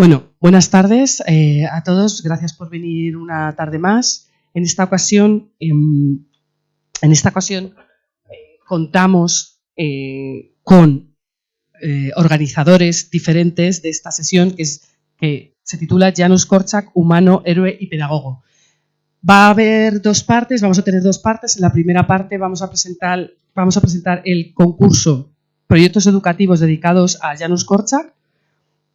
Bueno, buenas tardes a todos. Gracias por venir una tarde más. En esta ocasión contamos con organizadores diferentes de esta sesión que se titula Janusz Korczak, humano, héroe y pedagogo. Va a haber dos partes, vamos a tener dos partes. En la primera parte vamos a presentar el concurso Proyectos educativos dedicados a Janusz Korczak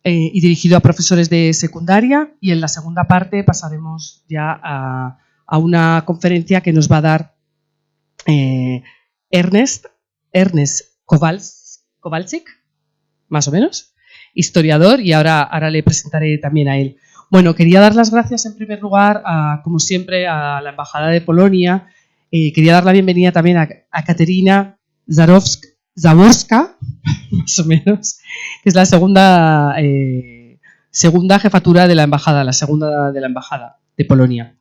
y dirigido a profesores de secundaria, y en la segunda parte pasaremos ya a una conferencia que nos va a dar Ernest Kowalczyk, más o menos, historiador, y ahora le presentaré también a él. Bueno, quería dar las gracias en primer lugar, como siempre, a la Embajada de Polonia. Quería dar la bienvenida también a Katerina Zaborska, más o menos, que es la segunda jefatura de la embajada, la segunda de la Embajada de Polonia.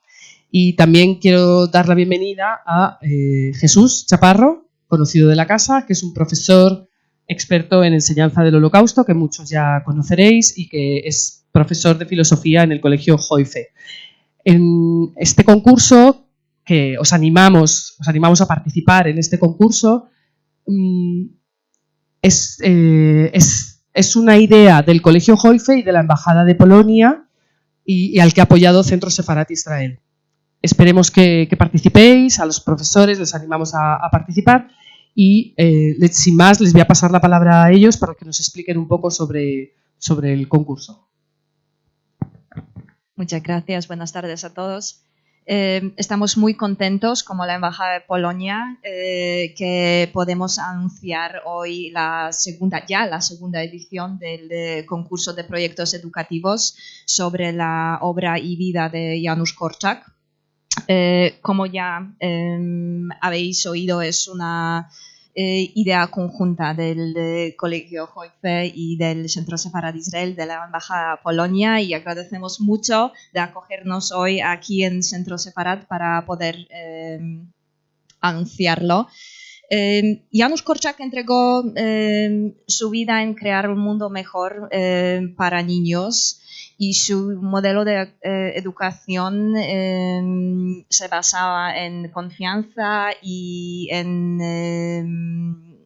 Y también quiero dar la bienvenida a Jesús Chaparro, conocido de la casa, que es un profesor experto en enseñanza del Holocausto, que muchos ya conoceréis, y que es profesor de filosofía en el Colegio Joife. En este concurso, que os animamos a participar en este concurso, es una idea del Colegio Joife y de la Embajada de Polonia y al que ha apoyado Centro Sefarat Israel. Esperemos que participéis, a los profesores les animamos a participar y sin más les voy a pasar la palabra a ellos para que nos expliquen un poco sobre el concurso. Muchas gracias, buenas tardes a todos. Estamos muy contentos como la Embajada de Polonia que podemos anunciar hoy la segunda edición del concurso de proyectos educativos sobre la obra y vida de Janusz Korczak. Como ya habéis oído, es una idea conjunta del Colegio Joife y del Centro Sefarat Israel de la Embajada de Polonia, y agradecemos mucho de acogernos hoy aquí en Centro Sefarat para poder anunciarlo. Janusz Korczak entregó su vida en crear un mundo mejor para niños, y su modelo de educación se basaba en confianza y en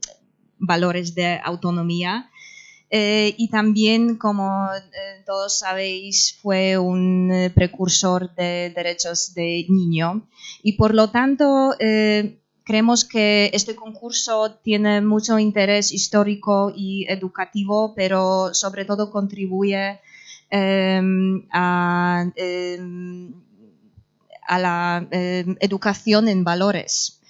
valores de autonomía. Y también, como todos sabéis, fue un precursor de derechos de niño, y por lo tanto creemos que este concurso tiene mucho interés histórico y educativo, pero sobre todo contribuye a la educación en valores.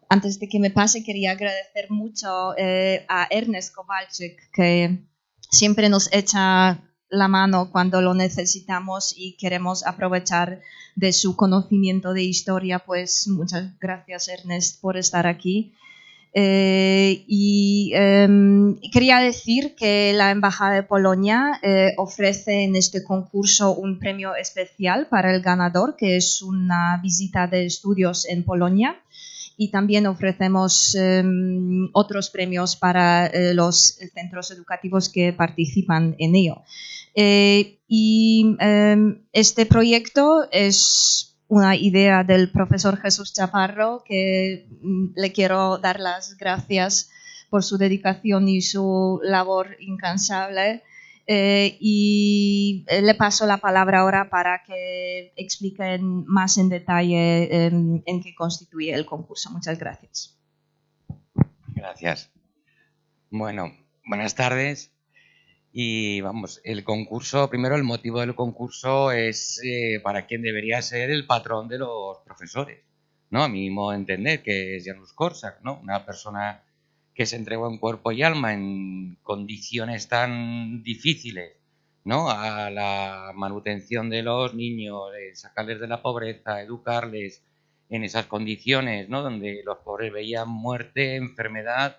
Antes de que me pase, quería agradecer mucho a Ernest Kowalczyk, que siempre nos echa la mano cuando lo necesitamos y queremos aprovechar de su conocimiento de historia. Pues muchas gracias, Ernest, por estar aquí. Quería decir que la Embajada de Polonia ofrece en este concurso un premio especial para el ganador, que es una visita de estudios en Polonia, y también ofrecemos otros premios para los centros educativos que participan en ello. Este proyecto es una idea del profesor Jesús Chaparro, que le quiero dar las gracias por su dedicación y su labor incansable. Y le paso la palabra ahora para que expliquen más en detalle en qué constituye el concurso. Muchas gracias. Gracias. Bueno, buenas tardes. Y vamos, el concurso, primero el motivo del concurso es para quien debería ser el patrón de los profesores, ¿no? A mi modo de entender, que es Janusz Korczak, ¿no? Una persona que se entregó en cuerpo y alma en condiciones tan difíciles, ¿no? A la manutención de los niños, sacarles de la pobreza, educarles en esas condiciones, ¿no? Donde los pobres veían muerte, enfermedad,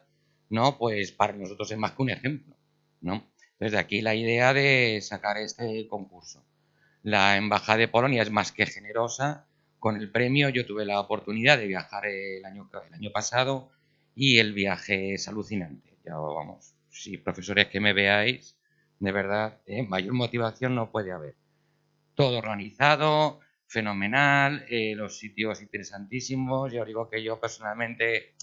¿no? Pues para nosotros es más que un ejemplo, ¿no? Desde aquí la idea de sacar este concurso. La Embajada de Polonia es más que generosa con el premio. Yo tuve la oportunidad de viajar el año pasado y el viaje es alucinante. Ya vamos, si profesores que me veáis, de verdad, mayor motivación no puede haber. Todo organizado, fenomenal, los sitios interesantísimos. Ya os digo que yo personalmente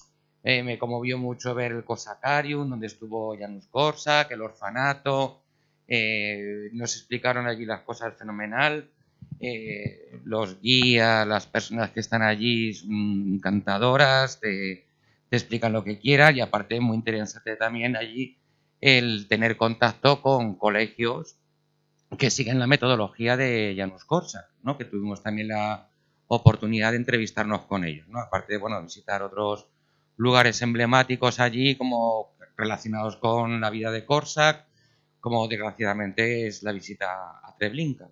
me conmovió mucho ver el Corsacarium, donde estuvo Janusz Korczak, el orfanato. Nos explicaron allí las cosas fenomenal. Los guías, las personas que están allí son encantadoras, te explican lo que quieras, y aparte muy interesante también allí el tener contacto con colegios que siguen la metodología de Janusz Korczak, ¿no? Que tuvimos también la oportunidad de entrevistarnos con ellos, ¿no? Aparte de, bueno, visitar otros lugares emblemáticos allí, como relacionados con la vida de Korczak, como desgraciadamente es la visita a Treblinka,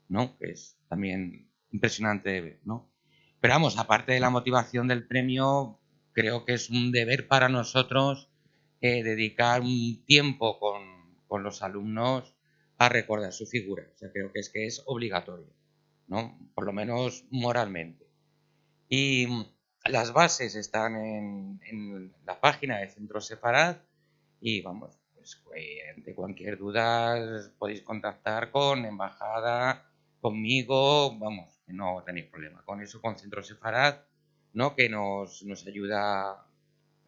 ¿no? Que es también impresionante de ver, ¿no? Pero vamos, aparte de la motivación del premio, creo que es un deber para nosotros dedicar un tiempo con los alumnos a recordar su figura. O sea, creo que es obligatorio, ¿no? Por lo menos moralmente. Y las bases están en la página de Centro Sefarad y vamos, pues ante cualquier duda podéis contactar con Embajada, conmigo, vamos, que no tenéis problema. Con eso, con Centro Sefarad, ¿no? Que nos ayuda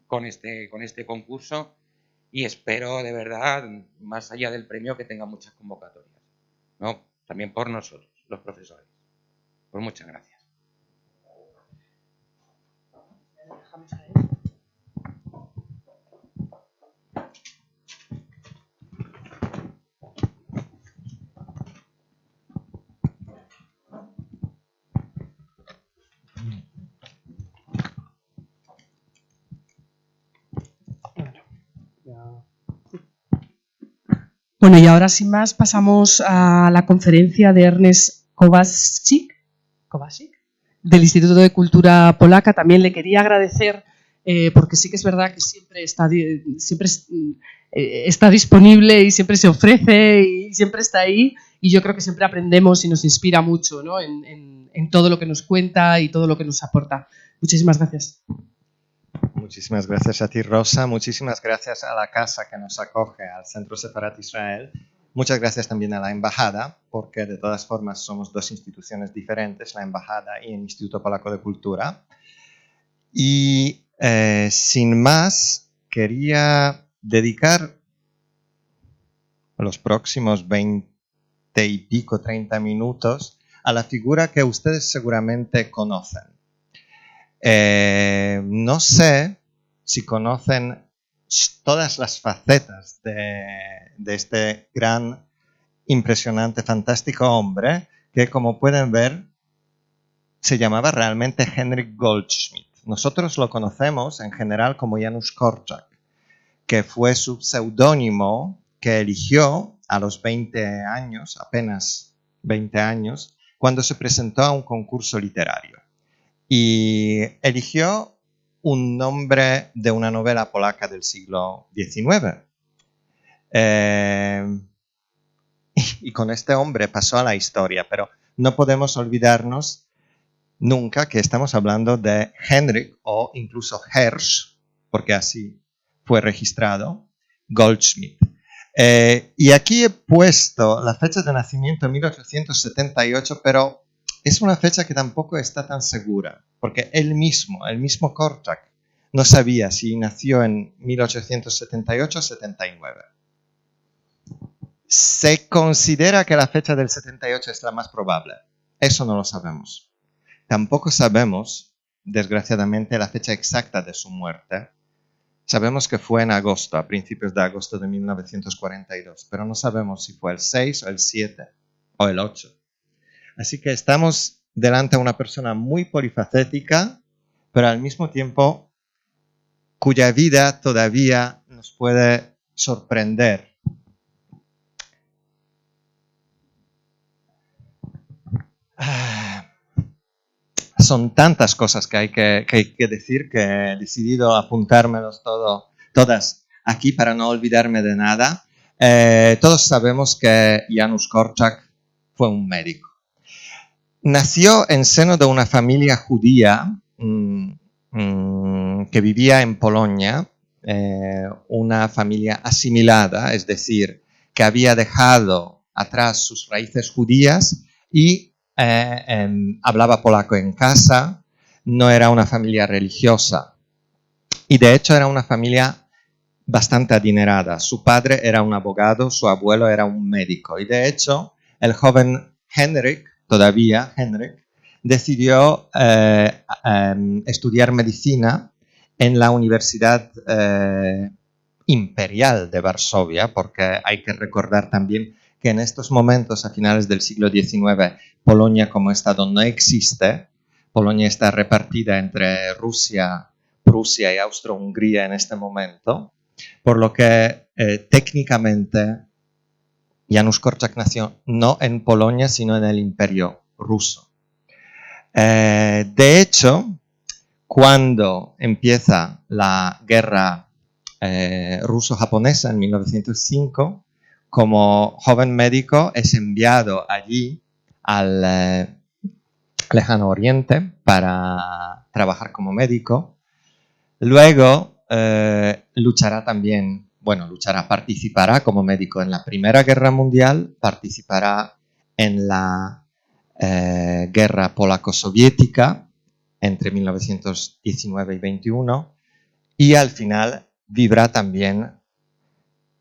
con este concurso, y espero de verdad, más allá del premio, que tenga muchas convocatorias, ¿no? También por nosotros, los profesores. Pues muchas gracias. Bueno, y ahora sin más pasamos a la conferencia de Ernest Kováčik, del Instituto de Cultura Polaca. También le quería agradecer, porque sí que es verdad que siempre está disponible y siempre se ofrece y siempre está ahí, y yo creo que siempre aprendemos y nos inspira mucho, ¿no? en todo lo que nos cuenta y todo lo que nos aporta. Muchísimas gracias. Muchísimas gracias a ti, Rosa. Muchísimas gracias a la casa que nos acoge, al Centro Sefarad Israel. Muchas gracias también a la Embajada, porque de todas formas somos dos instituciones diferentes, la Embajada y el Instituto Polaco de Cultura. Y sin más, quería dedicar los próximos 20 y pico, 30 minutos a la figura que ustedes seguramente conocen. No sé si conocen todas las facetas de este gran, impresionante, fantástico hombre que, como pueden ver, se llamaba realmente Henryk Goldschmidt. Nosotros lo conocemos en general como Janusz Korczak, que fue su seudónimo que eligió a los 20 años, apenas 20 años, cuando se presentó a un concurso literario. Y eligió un nombre de una novela polaca del siglo XIX. Y con este hombre pasó a la historia, pero no podemos olvidarnos nunca que estamos hablando de Henryk, o incluso Hersch, porque así fue registrado, Goldschmidt. Y aquí he puesto la fecha de nacimiento, 1878, pero es una fecha que tampoco está tan segura, porque el mismo Korczak, no sabía si nació en 1878 o 79. Se considera que la fecha del 78 es la más probable. Eso no lo sabemos. Tampoco sabemos, desgraciadamente, la fecha exacta de su muerte. Sabemos que fue en agosto, a principios de agosto de 1942, pero no sabemos si fue el 6 o el 7 o el 8. Así que estamos delante de una persona muy polifacética, pero al mismo tiempo cuya vida todavía nos puede sorprender. Son tantas cosas que hay que decir que he decidido apuntármelos todas aquí para no olvidarme de nada. Todos sabemos que Janusz Korczak fue un médico. Nació en seno de una familia judía que vivía en Polonia. una familia asimilada, es decir, que había dejado atrás sus raíces judías y hablaba polaco en casa, no era una familia religiosa. Y de hecho era una familia bastante adinerada. Su padre era un abogado, su abuelo era un médico. Y de hecho, el joven Henrik, decidió estudiar medicina en la Universidad Imperial de Varsovia, porque hay que recordar también que en estos momentos, a finales del siglo XIX, Polonia como Estado no existe. Polonia está repartida entre Rusia, Prusia y Austro-Hungría en este momento, por lo que técnicamente Janusz Korczak nació no en Polonia, sino en el Imperio ruso. De hecho, cuando empieza la guerra ruso-japonesa en 1905, como joven médico es enviado allí al Lejano Oriente para trabajar como médico. Luego participará como médico en la Primera Guerra Mundial, participará en la guerra polaco-soviética entre 1919 y 21 y al final vivirá también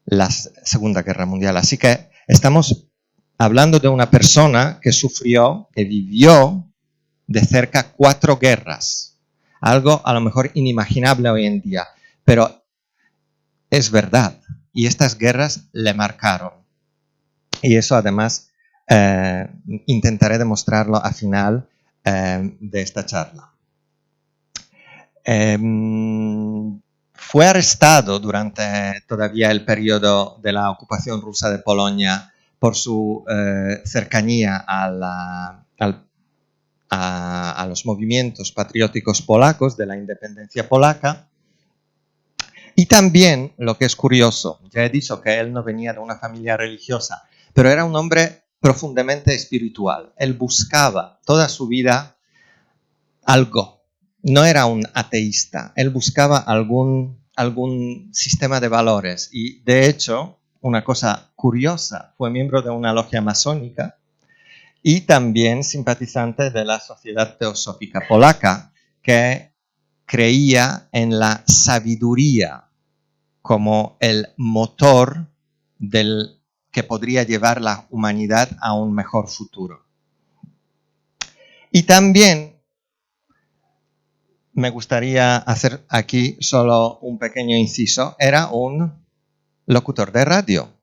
la Segunda Guerra Mundial. Así que estamos hablando de una persona que vivió de cerca 4 guerras. Algo a lo mejor inimaginable hoy en día, pero es verdad. Y estas guerras le marcaron. Y eso además intentaré demostrarlo al final de esta charla. Fue arrestado durante todavía el periodo de la ocupación rusa de Polonia por su cercanía a los movimientos patrióticos polacos de la independencia polaca. Y también, lo que es curioso, ya he dicho que él no venía de una familia religiosa, pero era un hombre profundamente espiritual. Él buscaba toda su vida algo. No era un ateísta, él buscaba algún sistema de valores. Y de hecho, una cosa curiosa, fue miembro de una logia masónica y también simpatizante de la Sociedad Teosófica Polaca, que creía en la sabiduría como el motor que podría llevar la humanidad a un mejor futuro. Y también me gustaría hacer aquí solo un pequeño inciso. Era un locutor de radio.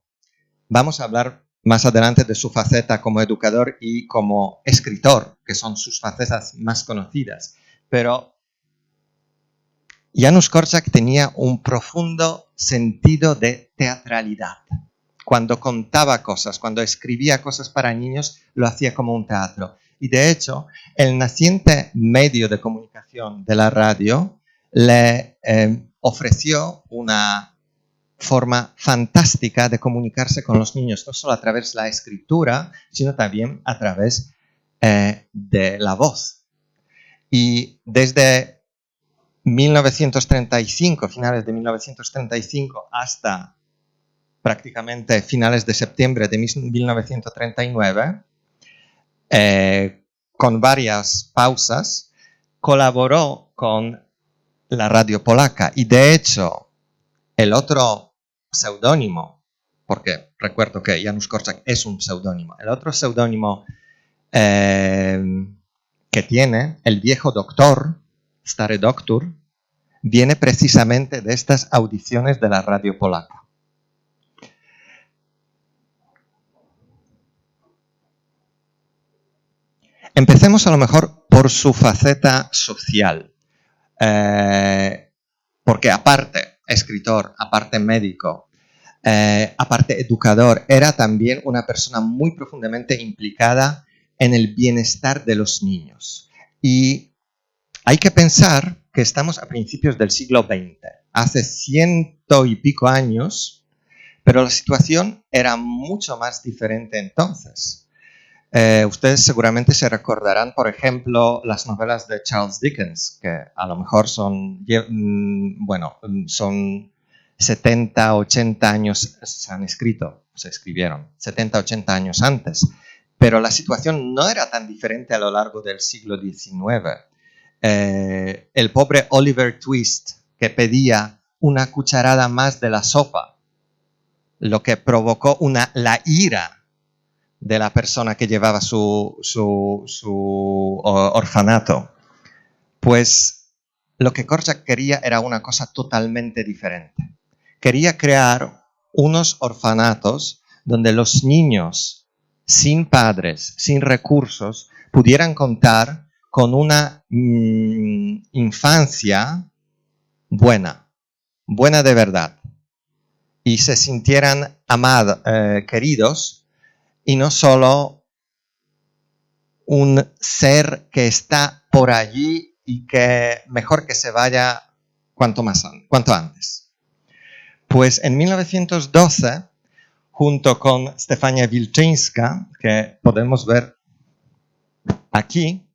Vamos a hablar más adelante de su faceta como educador y como escritor, que son sus facetas más conocidas. Pero Janusz Korczak tenía un profundo sentido de teatralidad. Cuando contaba cosas, cuando escribía cosas para niños, lo hacía como un teatro. Y de hecho, el naciente medio de comunicación de la radio le ofreció una forma fantástica de comunicarse con los niños, no solo a través de la escritura, sino también a través de la voz. Y desde 1935, finales de 1935, hasta prácticamente finales de septiembre de 1939, con varias pausas, colaboró con la radio polaca. Y de hecho, el otro seudónimo, porque recuerdo que Janusz Korczak es un seudónimo, el otro seudónimo que tiene, el viejo doctor, Stary Doktor, viene precisamente de estas audiciones de la radio polaca. Empecemos a lo mejor por su faceta social, porque aparte escritor, aparte médico, aparte educador, era también una persona muy profundamente implicada en el bienestar de los niños. Y hay que pensar que estamos a principios del siglo XX, hace 100 y pico años, pero la situación era mucho más diferente entonces. Ustedes seguramente se recordarán, por ejemplo, las novelas de Charles Dickens, que a lo mejor son 70, 80 años, se escribieron 70, 80 años antes. Pero la situación no era tan diferente a lo largo del siglo XIX. El pobre Oliver Twist, que pedía una cucharada más de la sopa, lo que provocó la ira de la persona que llevaba su orfanato. Pues lo que Korczak quería era una cosa totalmente diferente. Quería crear unos orfanatos donde los niños sin padres, sin recursos, pudieran contar con una infancia buena de verdad, y se sintieran amados, queridos, y no solo un ser que está por allí y que mejor que se vaya cuanto antes. Pues en 1912, junto con Stefania Wilczyńska, que podemos ver aquí,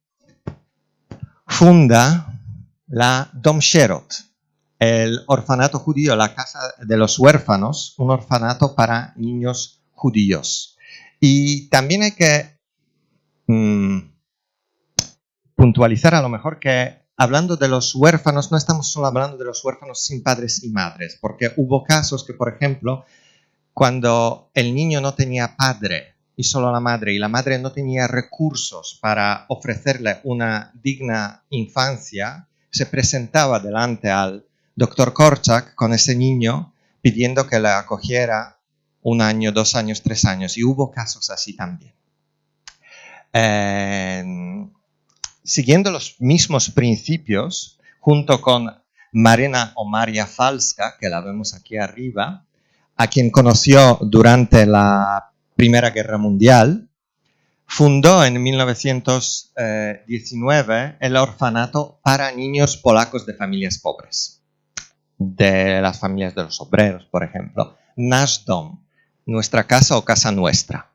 funda la Dom Sierot, el orfanato judío, la casa de los huérfanos, un orfanato para niños judíos. Y también hay que puntualizar a lo mejor que hablando de los huérfanos, no estamos solo hablando de los huérfanos sin padres y madres, porque hubo casos que, por ejemplo, cuando el niño no tenía padre y solo la madre, y la madre no tenía recursos para ofrecerle una digna infancia, se presentaba delante al doctor Korczak con ese niño pidiendo que le acogiera 1 año, 2 años, 3 años, y hubo casos así también. Siguiendo los mismos principios, junto con Marina o Maria Falska, que la vemos aquí arriba, a quien conoció durante la Primera Guerra Mundial, fundó en 1919 el orfanato para niños polacos de familias pobres, de las familias de los obreros, por ejemplo. Nasz Dom, nuestra casa o casa nuestra.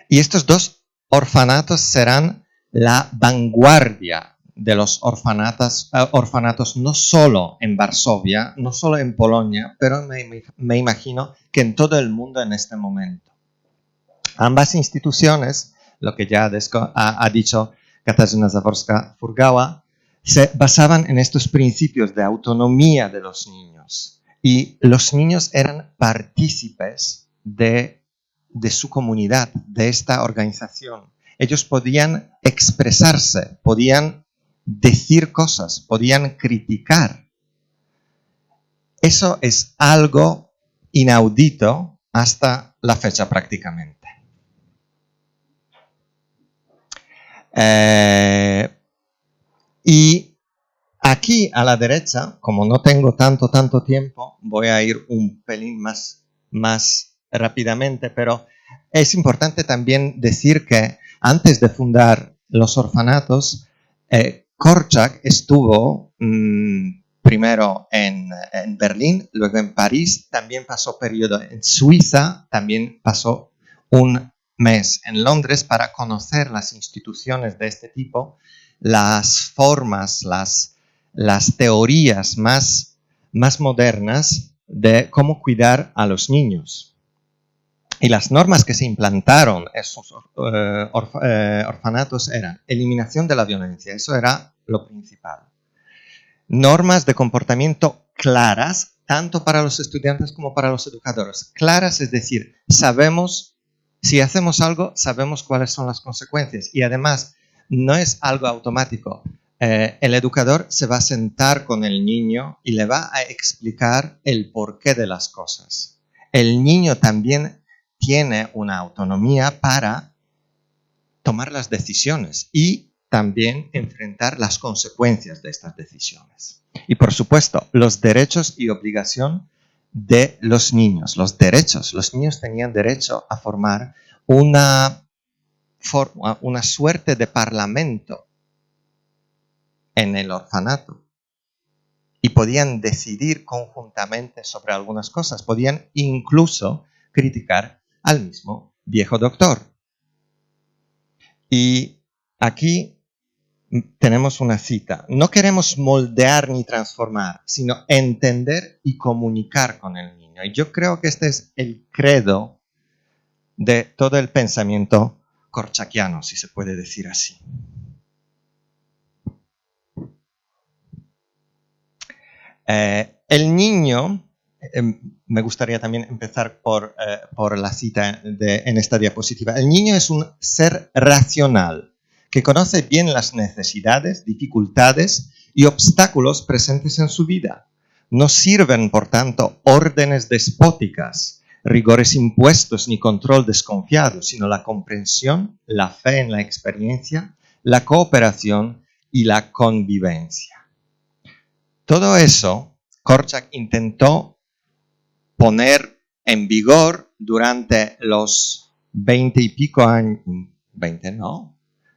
Y estos 2 orfanatos serán la vanguardia de los orfanatos no solo en Varsovia, no solo en Polonia, pero me imagino que en todo el mundo en este momento. Ambas instituciones, lo que ya ha dicho Katarzyna Zaborska-Furgała, se basaban en estos principios de autonomía de los niños. Y los niños eran partícipes de su comunidad, de esta organización. Ellos podían expresarse, podían decir cosas, podían criticar. Eso es algo inaudito hasta la fecha prácticamente. Y aquí a la derecha, como no tengo tanto tiempo, voy a ir un pelín más rápidamente, pero es importante también decir que antes de fundar los orfanatos, Korczak estuvo primero en Berlín, luego en París, también pasó periodo en Suiza, también pasó un mes en Londres para conocer las instituciones de este tipo, las formas, las teorías más modernas de cómo cuidar a los niños. Y las normas que se implantaron en esos orfanatos eran eliminación de la violencia, eso era lo principal. Normas de comportamiento claras, tanto para los estudiantes como para los educadores. Claras, es decir, sabemos, si hacemos algo, sabemos cuáles son las consecuencias. Y además, no es algo automático. El educador se va a sentar con el niño y le va a explicar el porqué de las cosas. El niño también tiene una autonomía para tomar las decisiones y también enfrentar las consecuencias de estas decisiones. Y por supuesto, los derechos y obligación de los niños. Los niños tenían derecho a formar una suerte de parlamento en el orfanato y podían decidir conjuntamente sobre algunas cosas, podían incluso criticar al mismo viejo doctor. Y aquí tenemos una cita. No queremos moldear ni transformar, sino entender y comunicar con el niño. Y yo creo que este es el credo de todo el pensamiento korchakiano, si se puede decir así. El niño, me gustaría también empezar por la cita en esta diapositiva. El niño es un ser racional que conoce bien las necesidades, dificultades y obstáculos presentes en su vida. No sirven, por tanto, órdenes despóticas, rigores impuestos ni control desconfiado, sino la comprensión, la fe en la experiencia, la cooperación y la convivencia. Todo eso, Korczak intentó poner en vigor durante los 20 y pico años,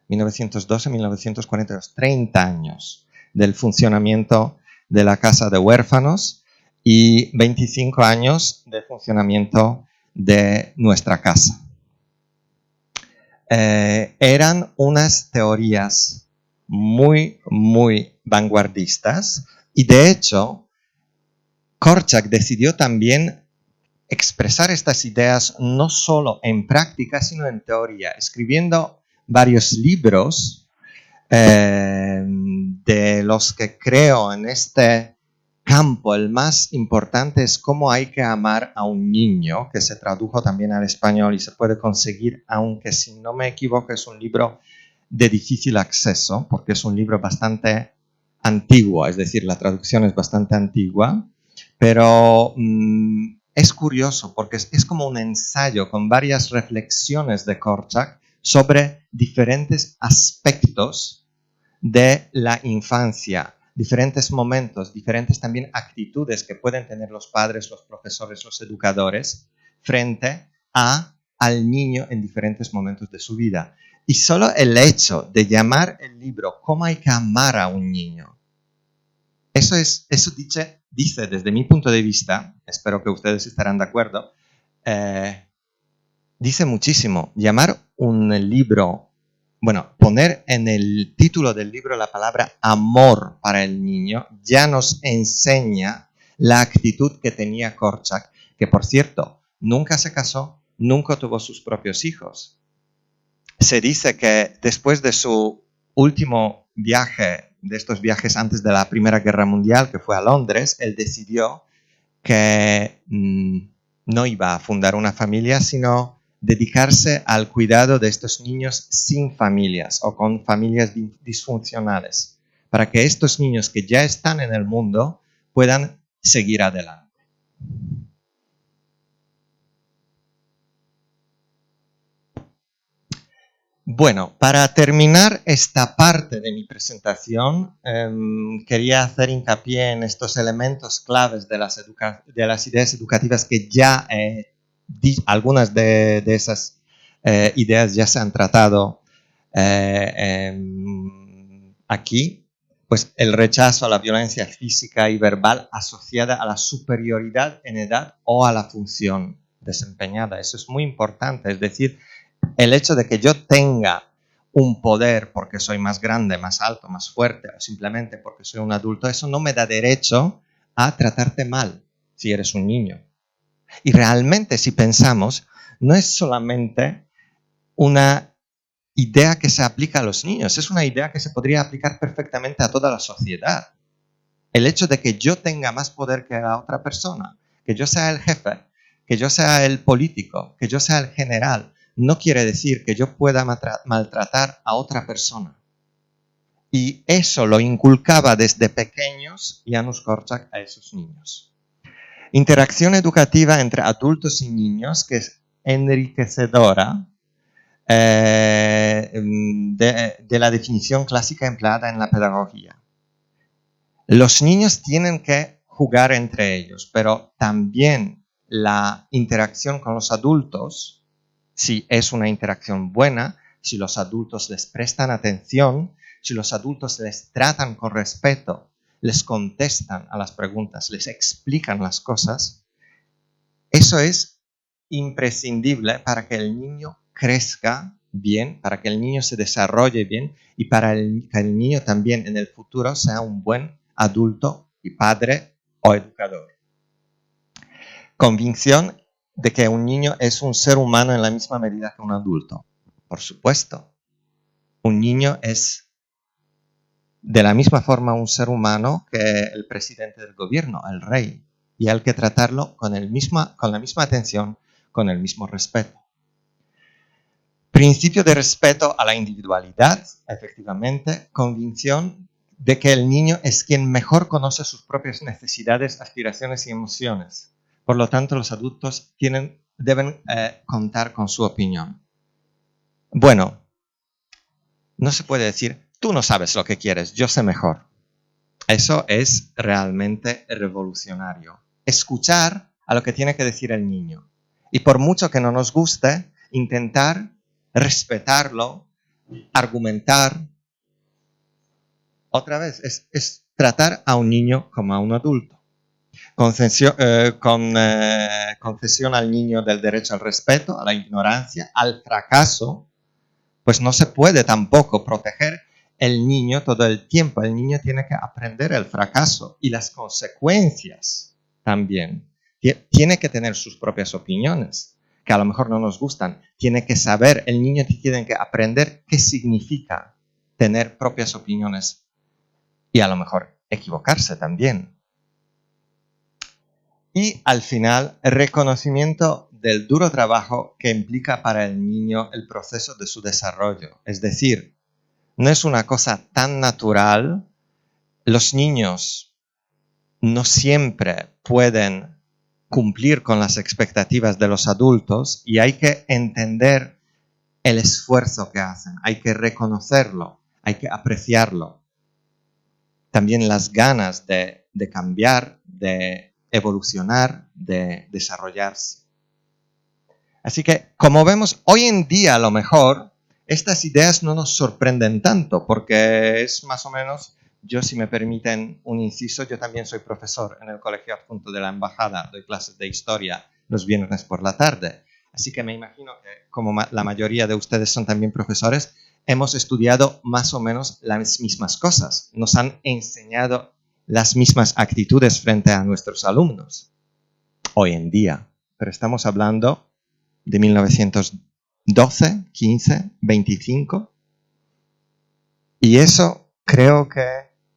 1912, 1942, 30 años del funcionamiento de la Casa de Huérfanos y 25 años de funcionamiento de nuestra casa. Eran unas teorías muy, muy vanguardistas y de hecho Korczak decidió también expresar estas ideas no solo en práctica, sino en teoría, escribiendo varios libros de los que creo en este campo. El más importante es Cómo hay que amar a un niño, que se tradujo también al español y se puede conseguir, aunque si no me equivoco es un libro de difícil acceso, porque es un libro bastante antiguo, es decir, la traducción es bastante antigua, pero es curioso porque es como un ensayo con varias reflexiones de Korczak sobre diferentes aspectos de la infancia, diferentes momentos, diferentes también actitudes que pueden tener los padres, los profesores, los educadores frente al niño en diferentes momentos de su vida. Y solo el hecho de llamar el libro Cómo hay que amar a un niño, eso dice desde mi punto de vista, espero que ustedes estarán de acuerdo, dice muchísimo. Llamar un libro, poner en el título del libro la palabra amor para el niño ya nos enseña la actitud que tenía Korczak, que por cierto, nunca se casó, nunca tuvo sus propios hijos. Se dice que después de su último viaje, de estos viajes antes de la Primera Guerra Mundial, que fue a Londres, él decidió que no iba a fundar una familia, sino dedicarse al cuidado de estos niños sin familias o con familias disfuncionales, para que estos niños que ya están en el mundo puedan seguir adelante. Bueno, para terminar esta parte de mi presentación, quería hacer hincapié en estos elementos claves de las ideas educativas que ya algunas de esas ideas ya se han tratado aquí. Pues el rechazo a la violencia física y verbal asociada a la superioridad en edad o a la función desempeñada. Eso es muy importante, es decir, el hecho de que yo tenga un poder porque soy más grande, más alto, más fuerte, o simplemente porque soy un adulto, eso no me da derecho a tratarte mal si eres un niño. Y realmente, si pensamos, no es solamente una idea que se aplica a los niños, es una idea que se podría aplicar perfectamente a toda la sociedad. El hecho de que yo tenga más poder que la otra persona, que yo sea el jefe, que yo sea el político, que yo sea el general, no quiere decir que yo pueda maltratar a otra persona. Y eso lo inculcaba desde pequeños Janusz Korczak a esos niños. Interacción educativa entre adultos y niños, que es enriquecedora de la definición clásica empleada en la pedagogía. Los niños tienen que jugar entre ellos, pero también la interacción con los adultos, si es una interacción buena, si los adultos les prestan atención, si los adultos les tratan con respeto, les contestan a las preguntas, les explican las cosas, eso es imprescindible para que el niño crezca bien, para que el niño se desarrolle bien y para que el niño también en el futuro sea un buen adulto y padre o educador. Convicción de que un niño es un ser humano en la misma medida que un adulto. Por supuesto, un niño es de la misma forma un ser humano que el presidente del gobierno, el rey, y hay que tratarlo con la misma atención, con el mismo respeto. Principio de respeto a la individualidad, efectivamente, convicción de que el niño es quien mejor conoce sus propias necesidades, aspiraciones y emociones. Por lo tanto, los adultos deben contar con su opinión. Bueno, no se puede decir, tú no sabes lo que quieres, yo sé mejor. Eso es realmente revolucionario. Escuchar a lo que tiene que decir el niño. Y por mucho que no nos guste, intentar respetarlo, argumentar. Otra vez, es tratar a un niño como a un adulto. Concesión al niño del derecho al respeto, a la ignorancia, al fracaso, pues no se puede tampoco proteger el niño todo el tiempo. El niño tiene que aprender el fracaso y las consecuencias también. Tiene que tener sus propias opiniones, que a lo mejor no nos gustan. Tiene que saber, el niño tiene que aprender qué significa tener propias opiniones y a lo mejor equivocarse también. Y al final, el reconocimiento del duro trabajo que implica para el niño el proceso de su desarrollo. Es decir, no es una cosa tan natural. Los niños no siempre pueden cumplir con las expectativas de los adultos y hay que entender el esfuerzo que hacen, hay que reconocerlo, hay que apreciarlo. También las ganas de cambiar, de evolucionar, de desarrollarse. Así que, como vemos, hoy en día a lo mejor estas ideas no nos sorprenden tanto, porque es más o menos, yo si me permiten un inciso, yo también soy profesor en el Colegio Adjunto de la Embajada, doy clases de historia los viernes por la tarde. Así que me imagino que, como la mayoría de ustedes son también profesores, hemos estudiado más o menos las mismas cosas, nos han enseñado las mismas actitudes frente a nuestros alumnos, hoy en día. Pero estamos hablando de 1912, 15, 25. Y eso creo que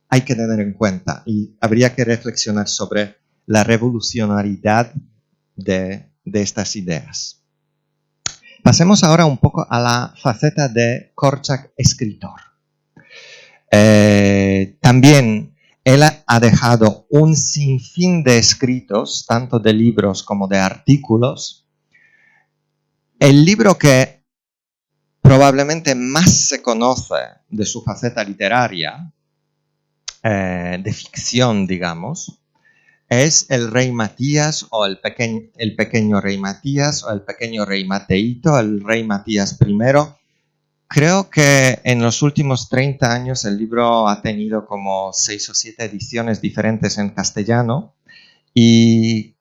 hay que tener en cuenta y habría que reflexionar sobre la revolucionariedad de estas ideas. Pasemos ahora un poco a la faceta de Korczak escritor. También él ha dejado un sinfín de escritos, tanto de libros como de artículos. El libro que probablemente más se conoce de su faceta literaria, de ficción, digamos, es El Rey Matías o el pequeño Rey Matías o el pequeño Rey Mateito, el Rey Matías I. Creo que en los últimos 30 años el libro ha tenido como 6 o 7 ediciones diferentes en castellano y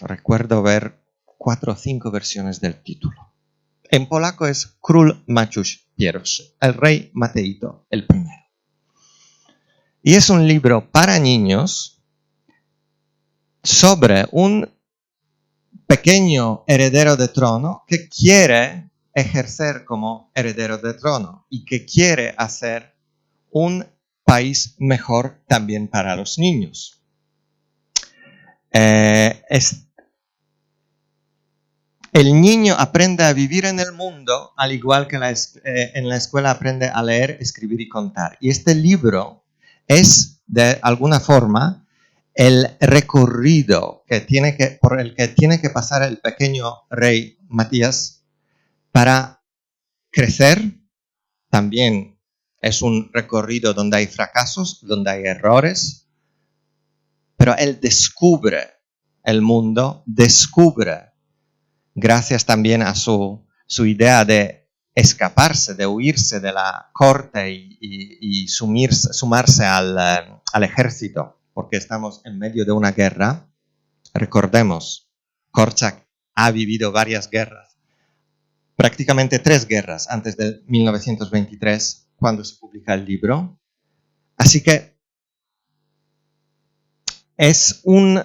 recuerdo ver 4 o 5 versiones del título. En polaco es Król Maciuś I, el Rey Mateito el I. Y es un libro para niños sobre un pequeño heredero de trono que quiere ejercer como heredero de trono y que quiere hacer un país mejor también para los niños. El niño aprende a vivir en el mundo al igual que en la escuela aprende a leer, escribir y contar. Y este libro es, de alguna forma, el recorrido por el que tiene que pasar el pequeño rey Matías para crecer. También es un recorrido donde hay fracasos, donde hay errores, pero él descubre el mundo, descubre, gracias también a su idea de escaparse, de huirse de la corte y sumarse al ejército, porque estamos en medio de una guerra. Recordemos, Korczak ha vivido varias guerras. prácticamente 3 guerras antes de 1923, cuando se publica el libro. Así que es un...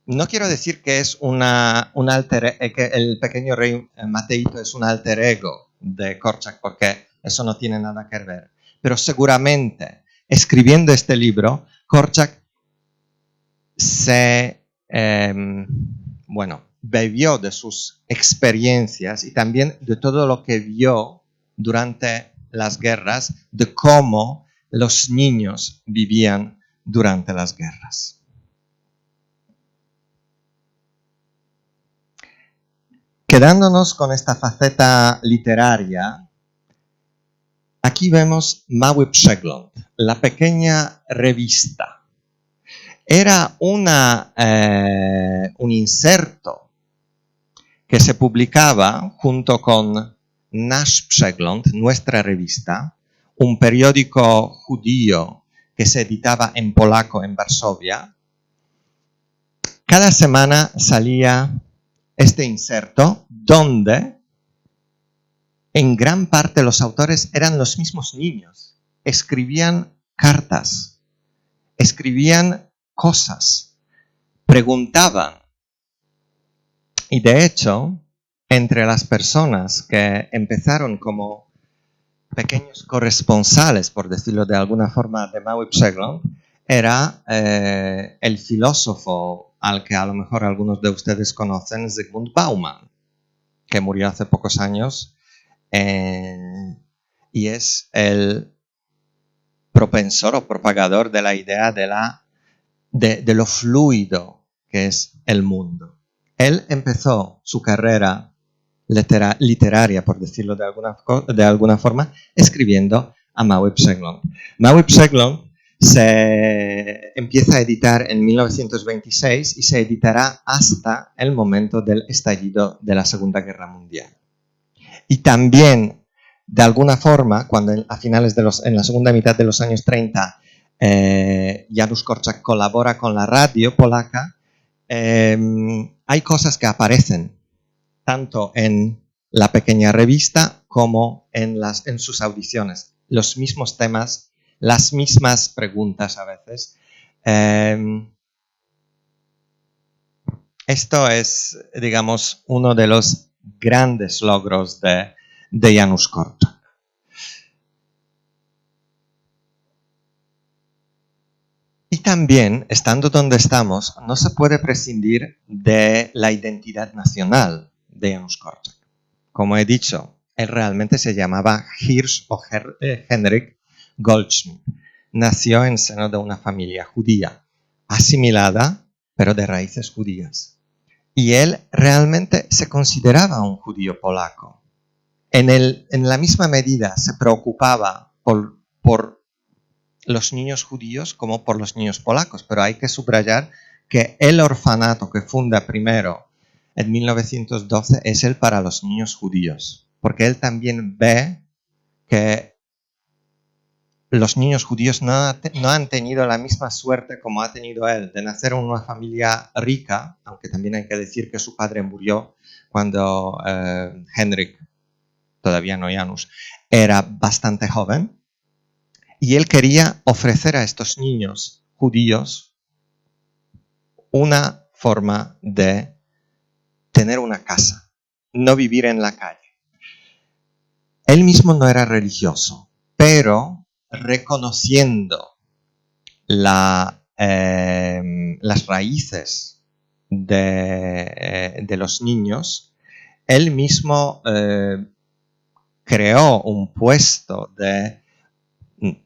no quiero decir que es que el pequeño rey Mateito es un alter ego de Korczak, porque eso no tiene nada que ver. Pero seguramente, escribiendo este libro, Korczak bebió de sus experiencias y también de todo lo que vio durante las guerras, de cómo los niños vivían durante las guerras. Quedándonos con esta faceta literaria, aquí vemos Mały Przegląd, la pequeña revista. Era un inserto que se publicaba junto con Nasz Przegląd, nuestra revista, un periódico judío que se editaba en polaco en Varsovia. Cada semana salía este inserto donde en gran parte los autores eran los mismos niños. Escribían cartas, escribían cosas, preguntaban. Y de hecho, entre las personas que empezaron como pequeños corresponsales, por decirlo de alguna forma, de Mały Przegląd, era el filósofo al que a lo mejor algunos de ustedes conocen, Zygmunt Bauman, que murió hace pocos años, y es el propensor o propagador de la idea de lo fluido que es el mundo. Él empezó su carrera literaria, por decirlo de alguna forma, escribiendo a Mały Przegląd. Mały Przegląd se empieza a editar en 1926 y se editará hasta el momento del estallido de la Segunda Guerra Mundial. Y también, de alguna forma, cuando en la segunda mitad de los años 30 Janusz Korczak colabora con la radio polaca, hay cosas que aparecen tanto en la pequeña revista como en sus audiciones. Los mismos temas, las mismas preguntas a veces. Esto es, digamos, uno de los grandes logros de Janusz Korczak. Y también, estando donde estamos, no se puede prescindir de la identidad nacional de Janusz Korczak. Como he dicho, él realmente se llamaba Hirsch o Henryk Goldschmidt. Nació en seno de una familia judía, asimilada, pero de raíces judías. Y él realmente se consideraba un judío polaco. En la misma medida se preocupaba por los niños judíos como por los niños polacos, pero hay que subrayar que el orfanato que funda primero en 1912 es el para los niños judíos, porque él también ve que los niños judíos no han tenido la misma suerte como ha tenido él, de nacer en una familia rica, aunque también hay que decir que su padre murió cuando Henryk, todavía no Janusz, era bastante joven. Y él quería ofrecer a estos niños judíos una forma de tener una casa, no vivir en la calle. Él mismo no era religioso, pero reconociendo las raíces de los niños, él mismo creó un puesto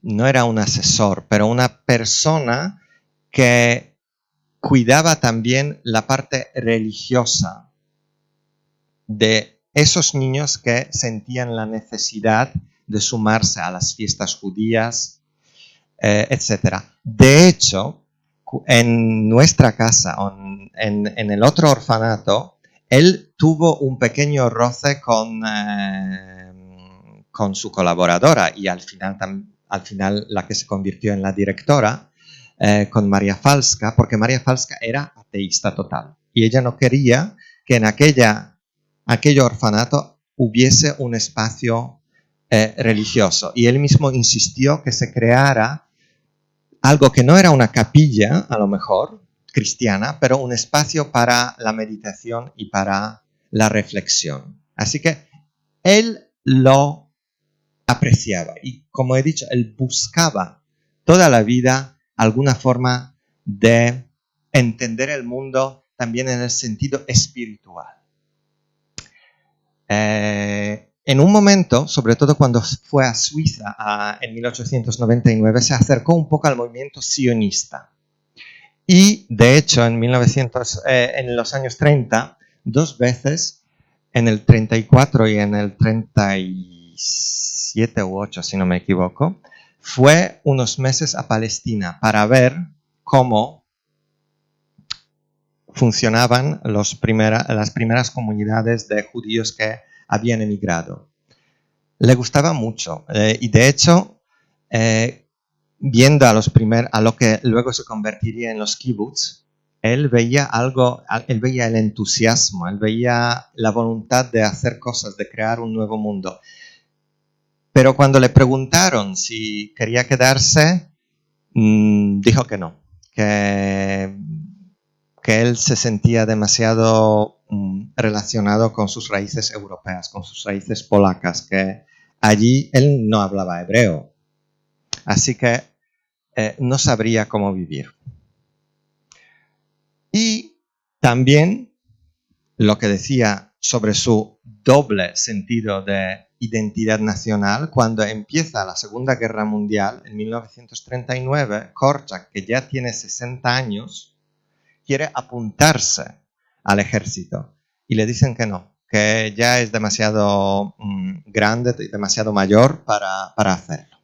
no era un asesor, pero una persona que cuidaba también la parte religiosa de esos niños que sentían la necesidad de sumarse a las fiestas judías, etc. De hecho, en nuestra casa, en el otro orfanato, él tuvo un pequeño roce con su colaboradora y al final la que se convirtió en la directora, con María Falska, porque María Falska era ateísta total y ella no quería que en aquella aquel orfanato hubiese un espacio religioso. Y él mismo insistió que se creara algo que no era una capilla, a lo mejor, cristiana, pero un espacio para la meditación y para la reflexión. Así que él lo apreciaba y, como he dicho, él buscaba toda la vida alguna forma de entender el mundo también en el sentido espiritual. En un momento, sobre todo cuando fue a Suiza en 1899, se acercó un poco al movimiento sionista. Y, de hecho, en los años 30, 2 veces, en el 34 y en el 37 u 8, si no me equivoco, fue unos meses a Palestina para ver cómo funcionaban las primeras comunidades de judíos que habían emigrado. Le gustaba mucho y, de hecho, viendo a lo que luego se convertiría en los kibbutz, él veía el entusiasmo, él veía la voluntad de hacer cosas, de crear un nuevo mundo. Pero cuando le preguntaron si quería quedarse, dijo que no, que él se sentía demasiado relacionado con sus raíces europeas, con sus raíces polacas, que allí él no hablaba hebreo. Así que no sabría cómo vivir. Y también lo que decía sobre su doble sentido de identidad nacional, cuando empieza la Segunda Guerra Mundial, en 1939, Korczak, que ya tiene 60 años, quiere apuntarse al ejército. Y le dicen que no, que ya es demasiado grande, demasiado mayor para hacerlo.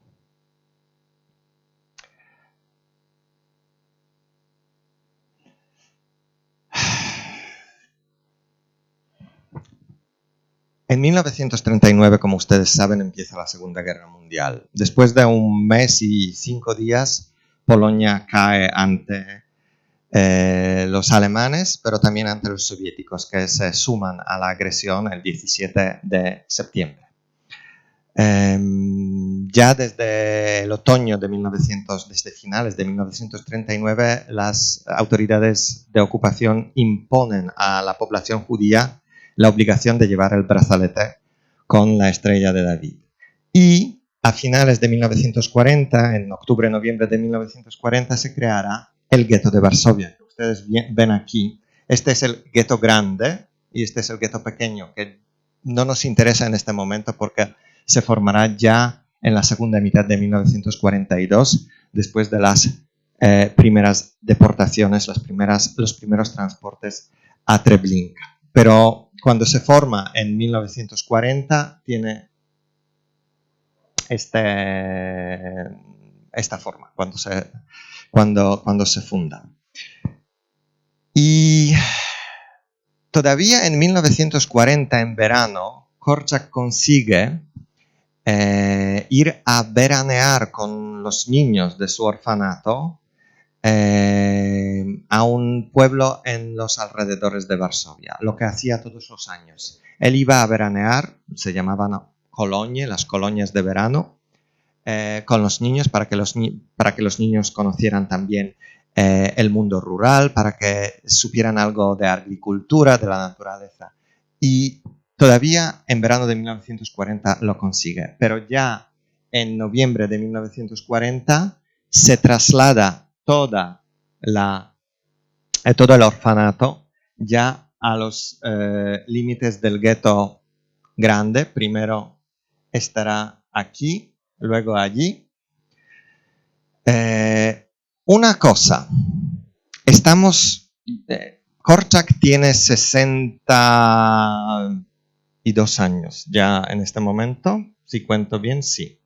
En 1939, como ustedes saben, empieza la Segunda Guerra Mundial. Después de 1 mes y 5 días, Polonia cae ante los alemanes, pero también ante los soviéticos, que se suman a la agresión el 17 de septiembre. Ya desde el otoño desde finales de 1939, las autoridades de ocupación imponen a la población judía la obligación de llevar el brazalete con la estrella de David. Y a finales de 1940, en octubre-noviembre de 1940, se creará el gueto de Varsovia, que ustedes ven aquí. Este es el gueto grande y este es el gueto pequeño, que no nos interesa en este momento porque se formará ya en la segunda mitad de 1942, después de las primeras deportaciones, los primeros transportes a Treblinka. Pero cuando se forma en 1940, tiene esta forma, cuando se funda. Y todavía en 1940, en verano, Korczak consigue ir a veranear con los niños de su orfanato a un pueblo en los alrededores de Varsovia, lo que hacía todos los años. Él iba a veranear, se llamaban colonie, las colonias de verano, con los niños para que los niños conocieran también el mundo rural, para que supieran algo de agricultura, de la naturaleza. Y todavía en verano de 1940 lo consigue, pero ya en noviembre de 1940 se traslada todo el orfanato ya a los límites del gueto grande. Primero estará aquí, luego allí. Una cosa, Korczak tiene 62 años ya en este momento, si cuento bien, sí.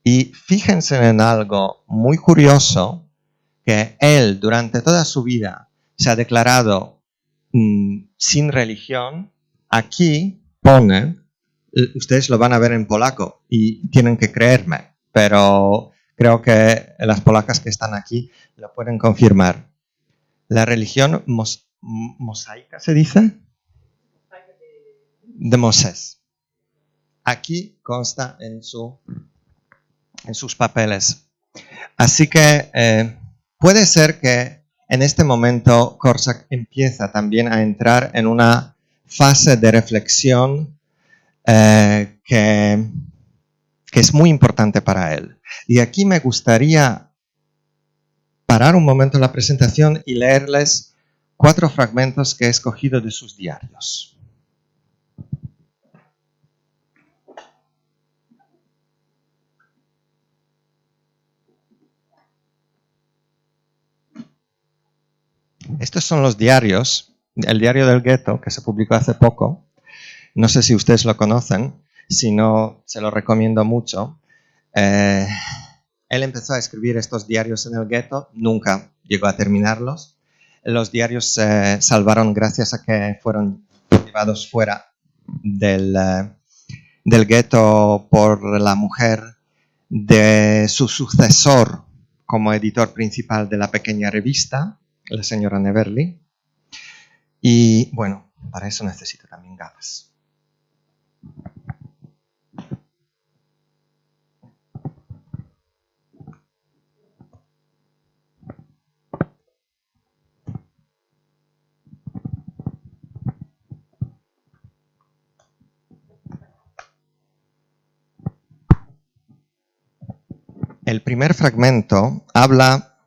Y fíjense en algo muy curioso, que él durante toda su vida se ha declarado sin religión. Aquí pone, ustedes lo van a ver en polaco y tienen que creerme, pero creo que las polacas que están aquí lo pueden confirmar. La religión mosaica, ¿se dice? de Moisés. Aquí consta en sus papeles. Así que puede ser que en este momento Korczak empieza también a entrar en una fase de reflexión que es muy importante para él. Y aquí me gustaría parar un momento la presentación y leerles 4 fragmentos que he escogido de sus diarios. Estos son los diarios, el diario del gueto, que se publicó hace poco. No sé si ustedes lo conocen, si no, se lo recomiendo mucho. Él empezó a escribir estos diarios en el gueto, nunca llegó a terminarlos. Los diarios se salvaron gracias a que fueron llevados fuera del gueto por la mujer de su sucesor como editor principal de la pequeña revista, la señora Neverly. Y bueno, para eso necesito también gafas. El primer fragmento habla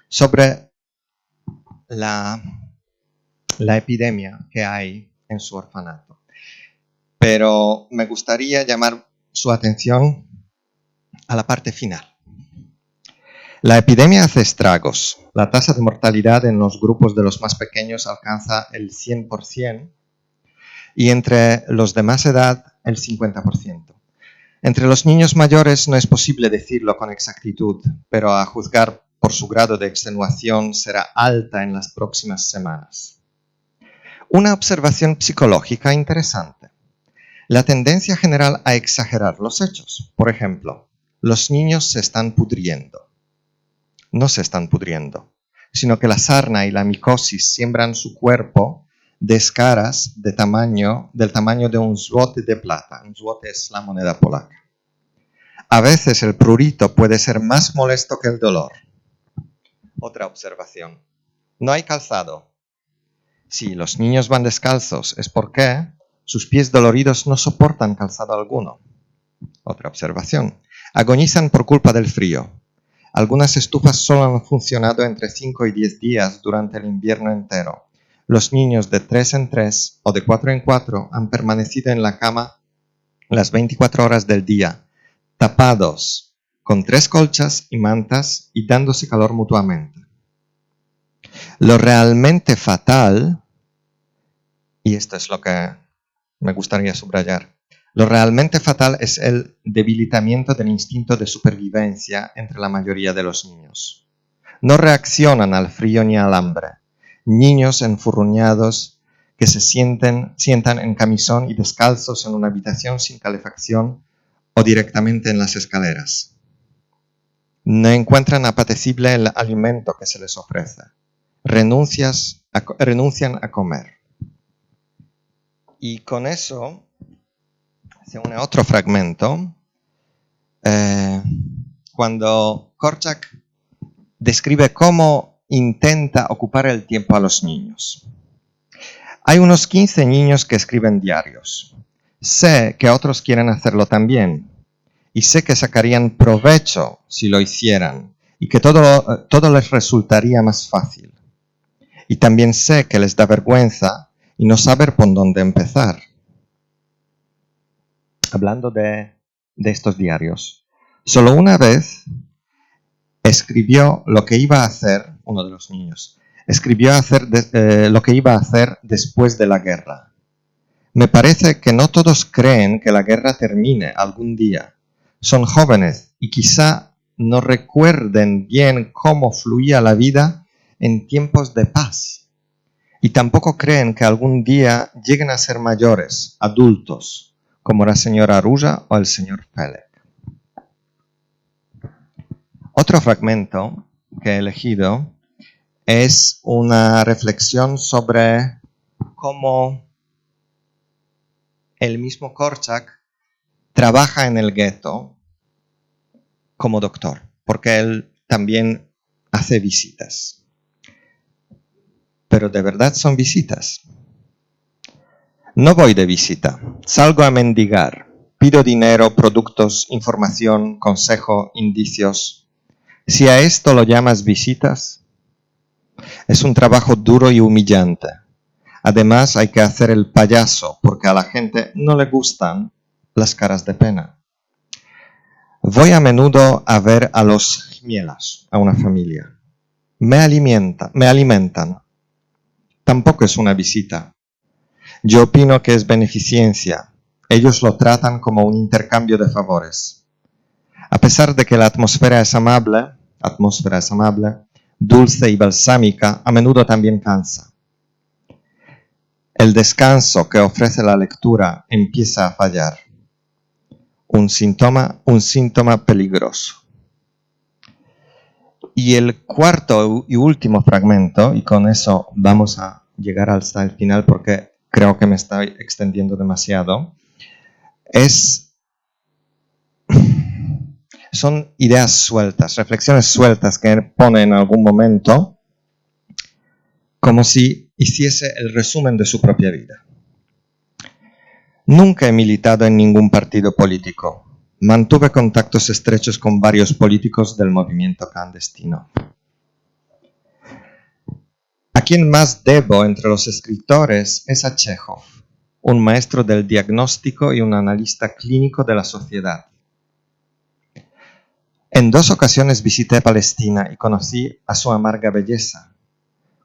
sobre la epidemia que hay en su orfanato. Pero me gustaría llamar su atención a la parte final. La epidemia hace estragos. La tasa de mortalidad en los grupos de los más pequeños alcanza el 100% y entre los de más edad el 50%. Entre los niños mayores no es posible decirlo con exactitud, pero a juzgar por su grado de extenuación será alta en las próximas semanas. Una observación psicológica interesante. La tendencia general a exagerar los hechos. Por ejemplo, los niños se están pudriendo. No se están pudriendo, sino que la sarna y la micosis siembran su cuerpo de escaras del tamaño de un złoty de plata. Un złoty es la moneda polaca. A veces el prurito puede ser más molesto que el dolor. Otra observación. No hay calzado. Si los niños van descalzos es porque sus pies doloridos no soportan calzado alguno. Otra observación. Agonizan por culpa del frío. Algunas estufas solo han funcionado entre 5 y 10 días durante el invierno entero. Los niños de 3 en 3 o de 4 en 4 han permanecido en la cama las 24 horas del día, tapados, con 3 colchas y mantas y dándose calor mutuamente. Lo realmente fatal, y esto es lo que me gustaría subrayar, lo realmente fatal es el debilitamiento del instinto de supervivencia entre la mayoría de los niños. No reaccionan al frío ni al hambre. Niños enfurruñados que se sientan en camisón y descalzos en una habitación sin calefacción o directamente en las escaleras. No encuentran apetecible el alimento que se les ofrece. Renuncian a comer. Y con eso se une otro fragmento cuando Korczak describe cómo intenta ocupar el tiempo a los niños. Hay unos 15 niños que escriben diarios. Sé que otros quieren hacerlo también y sé que sacarían provecho si lo hicieran y que todo les resultaría más fácil. Y también sé que les da vergüenza y no saber por dónde empezar. Hablando de estos diarios, solo una vez escribió lo que iba a hacer, uno de los niños, lo que iba a hacer después de la guerra. Me parece que no todos creen que la guerra termine algún día. Son jóvenes y quizá no recuerden bien cómo fluía la vida en tiempos de paz. Y tampoco creen que algún día lleguen a ser mayores, adultos, como la señora Róża o el señor Felek. Otro fragmento que he elegido es una reflexión sobre cómo el mismo Korczak trabaja en el gueto como doctor, porque él también hace visitas. Pero de verdad son visitas. No voy de visita, salgo a mendigar, pido dinero, productos, información, consejo, indicios. Si a esto lo llamas visitas, es un trabajo duro y humillante. Además hay que hacer el payaso porque a la gente no le gustan las caras de pena. Voy a menudo a ver a los Chmielarz, a una familia. Me alimentan. Tampoco es una visita. Yo opino que es beneficencia. Ellos lo tratan como un intercambio de favores. A pesar de que la atmósfera es amable, dulce y balsámica, a menudo también cansa. El descanso que ofrece la lectura empieza a fallar. Un síntoma peligroso. Y el cuarto y último fragmento, y con eso vamos a llegar hasta el final porque creo que me estoy extendiendo demasiado, son ideas sueltas, reflexiones sueltas que pone en algún momento como si hiciese el resumen de su propia vida. Nunca he militado en ningún partido político. Mantuve contactos estrechos con varios políticos del movimiento clandestino. A quien más debo entre los escritores es a Chekhov, un maestro del diagnóstico y un analista clínico de la sociedad. En 2 ocasiones visité Palestina y conocí a su amarga belleza.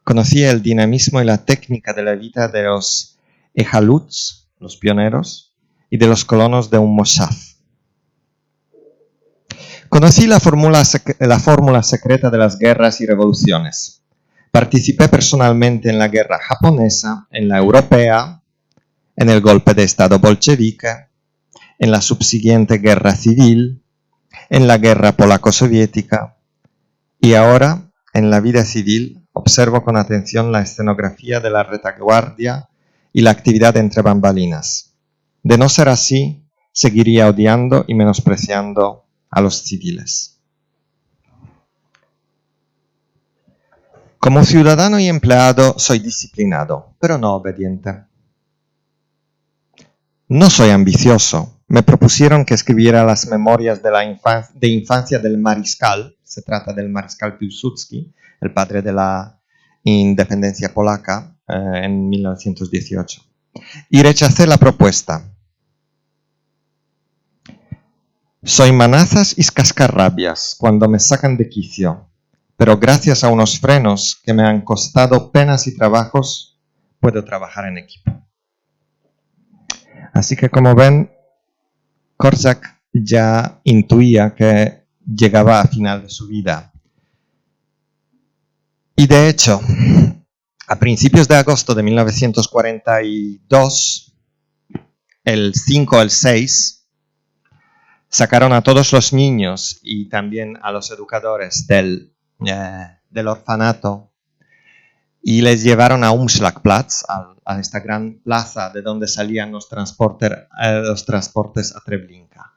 Conocí el dinamismo y la técnica de la vida de los Ejaluts, los pioneros, y de los colonos de un moshav. Conocí la fórmula secreta de las guerras y revoluciones. Participé personalmente en la guerra japonesa, en la europea, en el golpe de estado bolchevique, en la subsiguiente guerra civil, en la guerra polaco-soviética, y ahora, en la vida civil, observo con atención la escenografía de la retaguardia y la actividad entre bambalinas. De no ser así, seguiría odiando y menospreciando a los civiles. Como ciudadano y empleado soy disciplinado, pero no obediente. No soy ambicioso. Me propusieron que escribiera las memorias de infancia del mariscal. Se trata del mariscal Piłsudski, el padre de la independencia polaca, en 1918. Y rechacé la propuesta. Soy manazas y cascarrabias cuando me sacan de quicio, pero gracias a unos frenos que me han costado penas y trabajos, puedo trabajar en equipo. Así que, como ven, Korczak ya intuía que llegaba a final de su vida. Y de hecho, a principios de agosto de 1942, el 5 o el 6, sacaron a todos los niños y también a los educadores del orfanato y les llevaron a Umschlagplatz, a esta gran plaza de donde salían los transportes a Treblinka.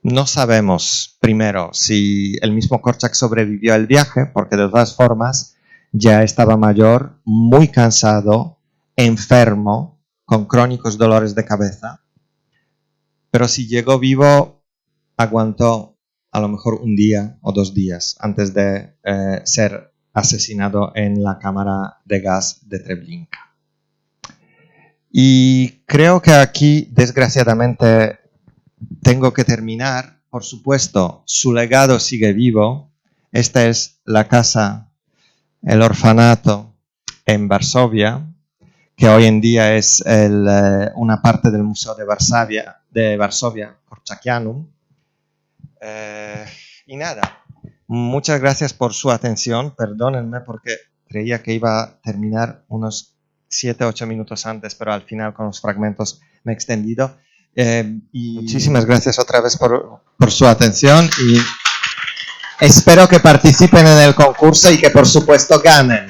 No sabemos, primero, si el mismo Korczak sobrevivió al viaje, porque de todas formas ya estaba mayor, muy cansado, enfermo, con crónicos dolores de cabeza. Pero si llegó vivo, aguantó a lo mejor 1 día o 2 días antes de ser asesinado en la cámara de gas de Treblinka. Y creo que aquí, desgraciadamente, tengo que terminar. Por supuesto, su legado sigue vivo. Esta es la casa, el orfanato en Varsovia, que hoy en día es una parte del Museo de Varsovia, Korczakianum. Y nada, muchas gracias por su atención. Perdónenme porque creía que iba a terminar unos 7 o 8 minutos antes, pero al final con los fragmentos me he extendido. Y muchísimas gracias otra vez por su atención y espero que participen en el concurso y que por supuesto ganen.